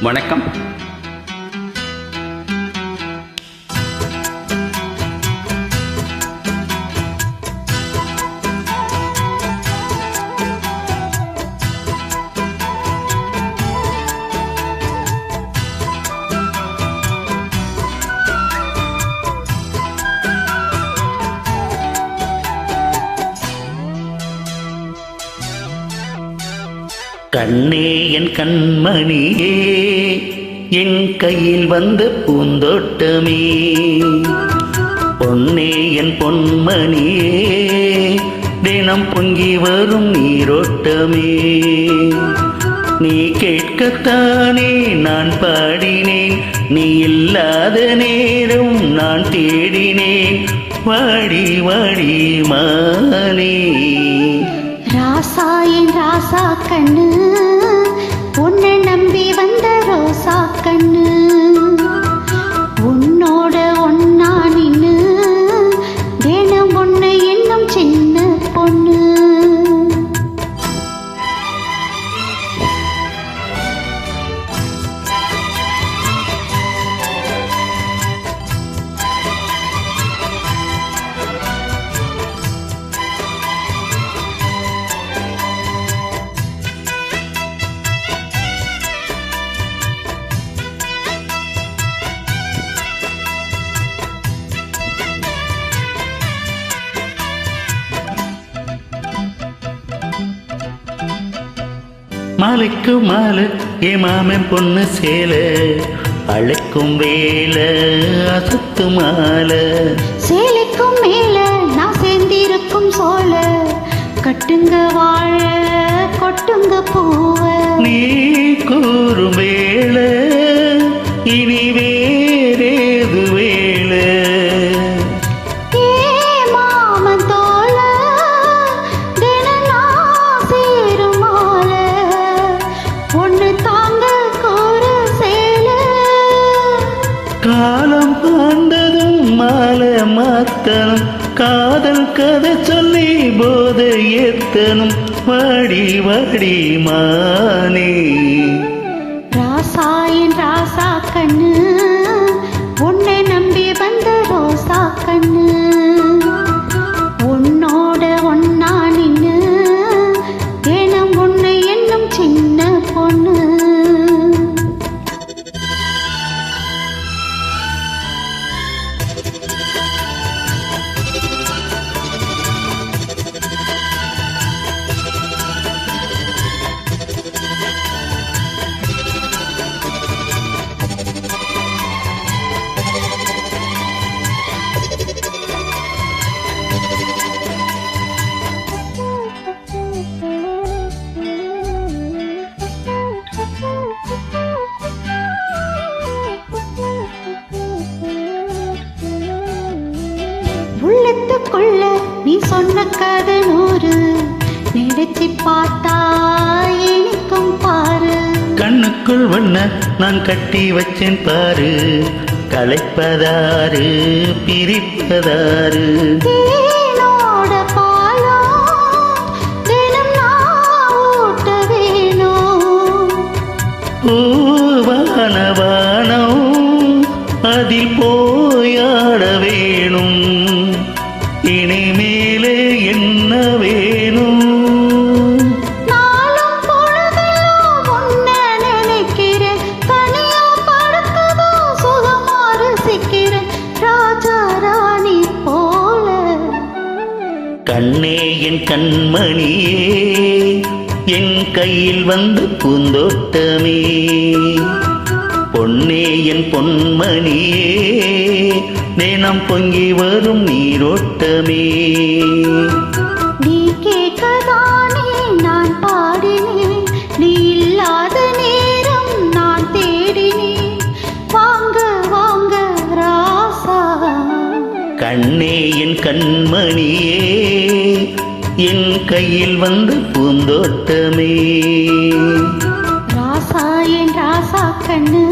வணக்கம். கண்ணே என் கண்மணியே, என் கையில் வந்த பூந்தோட்டமே, பொன்னே என் பொன்மணியே, தினம் பொங்கி வரும் நீரோட்டமே. நீ கேட்கத்தானே நான் பாடினேன், நீ இல்லாத நேரம் நான் தேடினேன். வாடி வாடி மானே, ராசா என் ராசா கண்ணு, உன்னை நம்பி வந்த ரோசா கண்ணு, உன்னோட ஒன்னா நின்னு தினம் உன்னை என்னும் சின்ன பொண்ணு. மாலைக்கு மாலை ஏ மாமன் பொண்ணு சேல, அழைக்கும் வேலை அசத்து மாலை. சேலைக்கும் மேல நான் சேர்ந்திருக்கும் சோழ, கட்டுங்க வாழ கொட்டுங்க பூவ. நீ கூறும் வேலை இனி வேறேது வேலை. காலம் தாண்டதும் மாலை மாத்தனும், காதல் கதை சொல்லி போதை ஏத்தனும். வாடி வாடி மானே, ராசா என் ராசா கண்ணு, உன்னை நம்பி வந்த ரோசா கண்ணு, உன்னோட ஒன்னா நின்னு தினம் உன்னை என்னும் சின்ன பொண்ணு. உள்ளத்துக்குள்ள நீ சொன்ன கதை 100, நினைச்சு பார்த்தா எனக்கும் பாரு. கண்ணுக்குள் வண்ண நான் கட்டி வச்சேன் பாரு, கலைப்பதாரு பிரிப்பதாரு. தேனோட பாலம் தினம் நான் ஊட்ட வேணும். வானவானம் அதில் போயாட வேணும். இனிமேலே என்ன வேணும்? நாளும் பொழுதெல்லாம் உன்னை நினைக்கிறேன், தனியா படுத்ததோ சுகமா ரசிக்கிறேன், ராஜா ராணி போல. கண்ணே என் கண்மணியே, என் கையில் வந்த பூந்தோட்டமே, பொன்னே என் பொன்மணியே, தினம் பொங்கி வரும் நீரோட்டமே. நீ கேட்கதானே நான் பாடினேன், நீ இல்லாத நேரம் நான் தேடினேன். வாங்க வாங்க ராசா, கண்ணே என் கண்மணியே, என் கையில் வந்த பூந்தோட்டமே. ராசா என் ராசா கண்ணு.